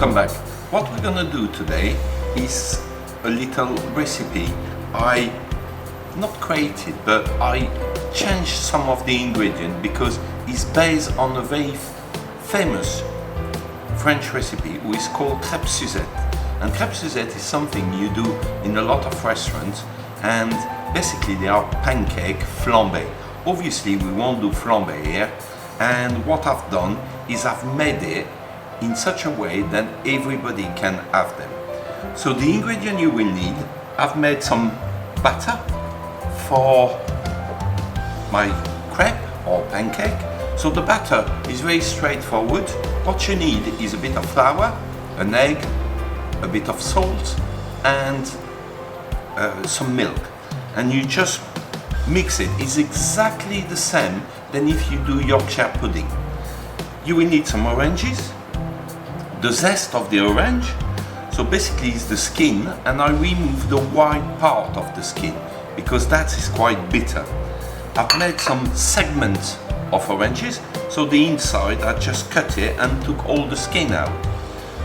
Welcome back. What we're gonna do today is a little recipe I not created, but I changed some of the ingredients because it's based on a very famous French recipe which is called Crêpes Suzanne. And Crêpes Suzanne is something you do in a lot of restaurants, and basically they are pancake flambé. Obviously we won't do flambé here, and what I've done is I've made it in such a way that everybody can have them. So the ingredient you will need, I've made some batter for my crepe or pancake. So the batter is very straightforward. What you need is a bit of flour, an egg, a bit of salt, and some milk. And you just mix it. It's exactly the same than if you do Yorkshire pudding. You will need some oranges, the zest of the orange. So basically it's the skin, and I remove the white part of the skin because that is quite bitter. I've made some segments of oranges, so the inside I just cut it and took all the skin out.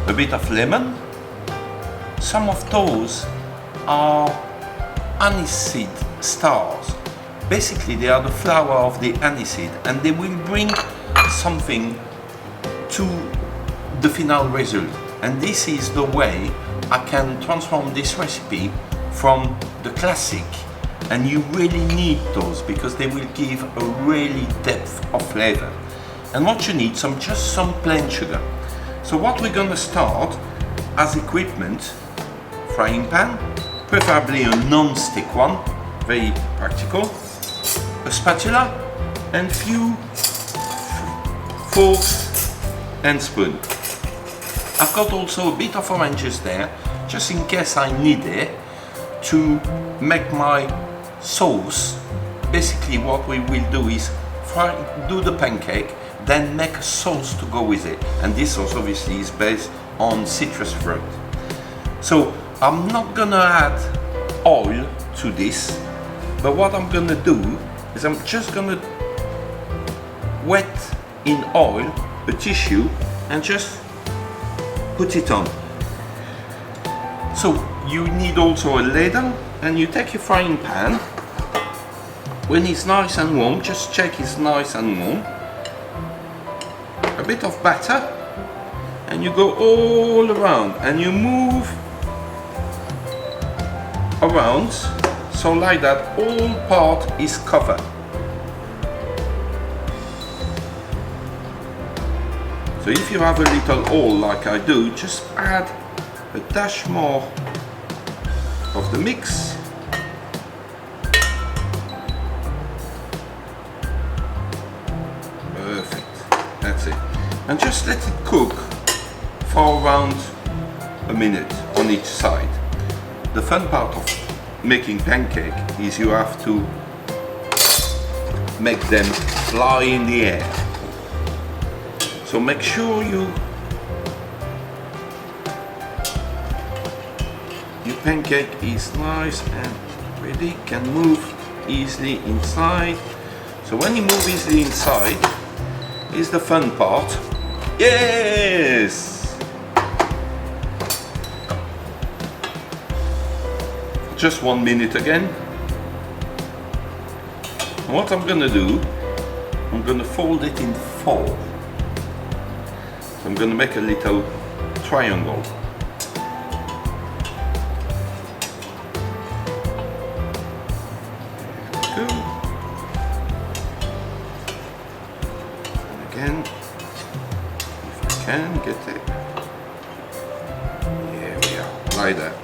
A bit of lemon. Some of those are aniseed stars. Basically they are the flower of the aniseed, and they will bring something to the final result. And this is the way I can transform this recipe from the classic, and you really need those because they will give a really depth of flavor. And what you need, just some plain sugar. So what we're gonna start as equipment: frying pan, preferably a non-stick one, very practical, a spatula, and few forks and spoon. I've got also a bit of oranges there, just in case I need it to make my sauce. Basically what we will do is do the pancake, then make a sauce to go with it. And this sauce obviously is based on citrus fruit. So I'm not gonna add oil to this, but what I'm gonna do is I'm just gonna wet in oil a tissue and just put it on. So you need also a ladle, and you take your frying pan. When it's nice and warm, just check it's nice and warm. A bit of batter, and you go all around and you move around, so like that all part is covered. So if you have a little hole like I do, just add a dash more of the mix. Perfect, that's it. And just let it cook for around a minute on each side. The fun part of making pancake is you have to make them fly in the air. So make sure your pancake is nice and ready, can move easily inside. So when you move easily inside is the fun part. Yes! Just 1 minute again. And what I'm gonna do, I'm gonna fold it in 4. I'm going to make a little triangle. There we go. And again, if I can get it. Here we are, like that.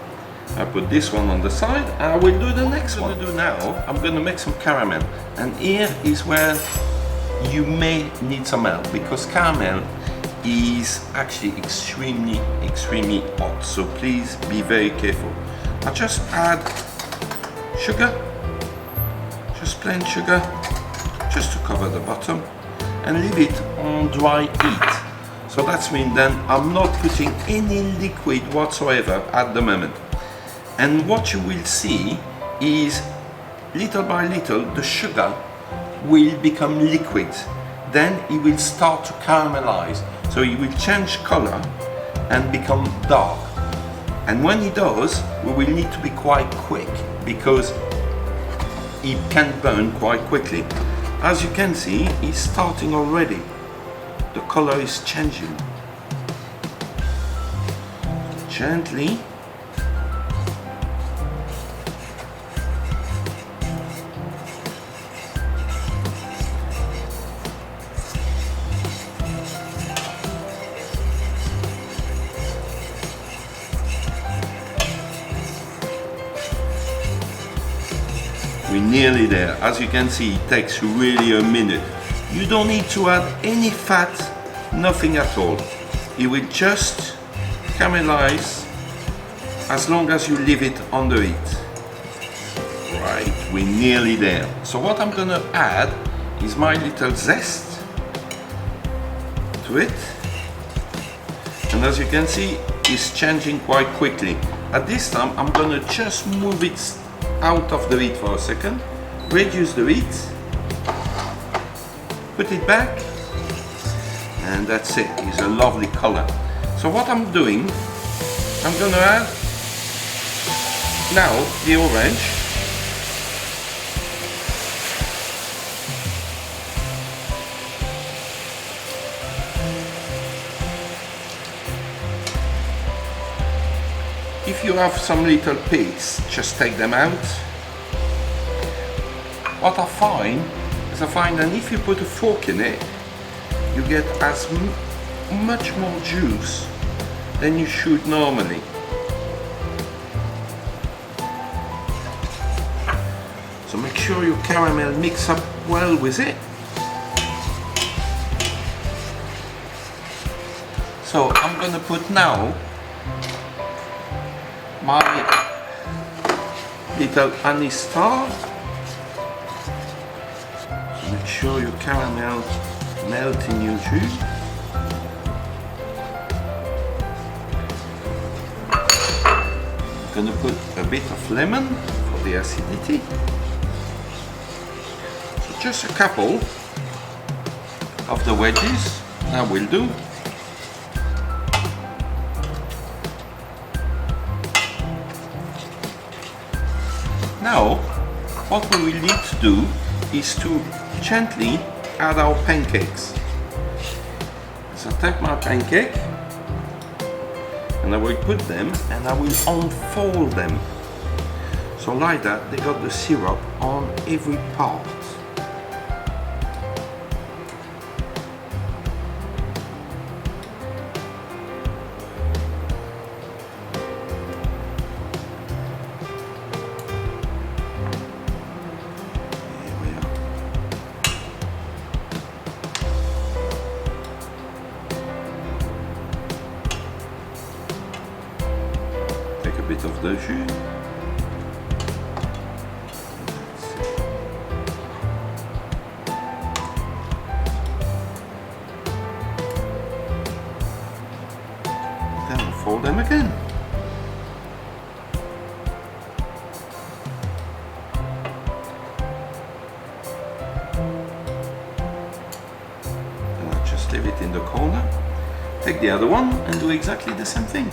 I put this one on the side, and I will do the next one. What I'm going to do now, I'm going to make some caramel. And here is where you may need some help, because caramel is actually extremely hot, so please be very careful. I just add sugar, just plain sugar, just to cover the bottom, and leave it on dry heat. So that's mean then I'm not putting any liquid whatsoever at the moment. And what you will see is little by little the sugar will become liquid. Then it will start to caramelize. So it will change color and become dark. And when it does, we will need to be quite quick because it can burn quite quickly. As you can see, it's starting already. The color is changing. Gently. We're nearly there. As you can see, it takes really a minute. You don't need to add any fat, nothing at all. It will just caramelize as long as you leave it under it. Right, we're nearly there. So what I'm gonna add is my little zest to it. And as you can see, it's changing quite quickly. At this time, I'm gonna just move it out of the heat for a second, reduce the heat, put it back, and that's it. It's a lovely color. So what I'm doing, I'm gonna add now the orange. If you have some little pits, just take them out. What I find is that if you put a fork in it, you get as much more juice than you should normally. So make sure your caramel mix up well with it. So I'm gonna put now my little anise star. So make sure your caramel melt in your jus. I'm gonna put a bit of lemon for the acidity. So just a couple of the wedges, that will do. Now, what we will need to do is to gently add our pancakes. So I take my pancake and I will put them and I will unfold them. So like that, they got the syrup on every part. Take a bit of the jus. Then fold them again. And I just leave it in the corner. Take the other one and do exactly the same thing.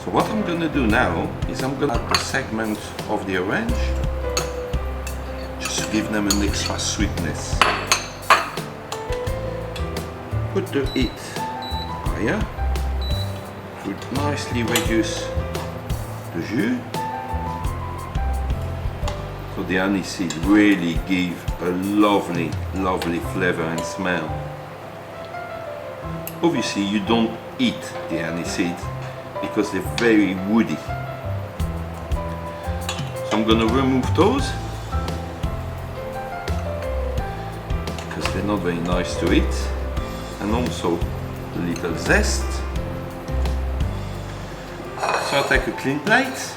So what I'm going to do now is I'm going to add the segment of the orange, just to give them an extra sweetness. Put the heat higher to nicely reduce the jus. So the aniseed really give a lovely, lovely flavor and smell. Obviously you don't eat the aniseed because they're very woody. So I'm going to remove those because they're not very nice to eat, and also a little zest. So I take a clean plate,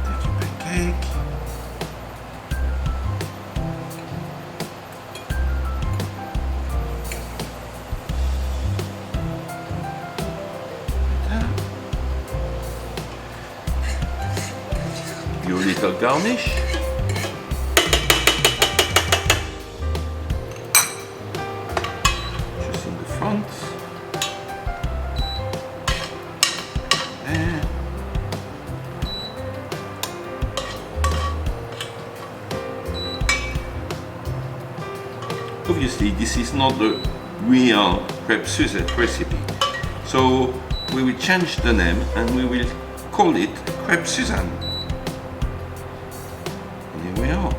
take your pancake, your little garnish, obviously this is not the real Crêpes Suzette recipe. So we will change the name and we will call it Crêpes Suzanne. And here we are.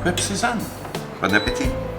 Crêpes Suzanne. Bon appétit!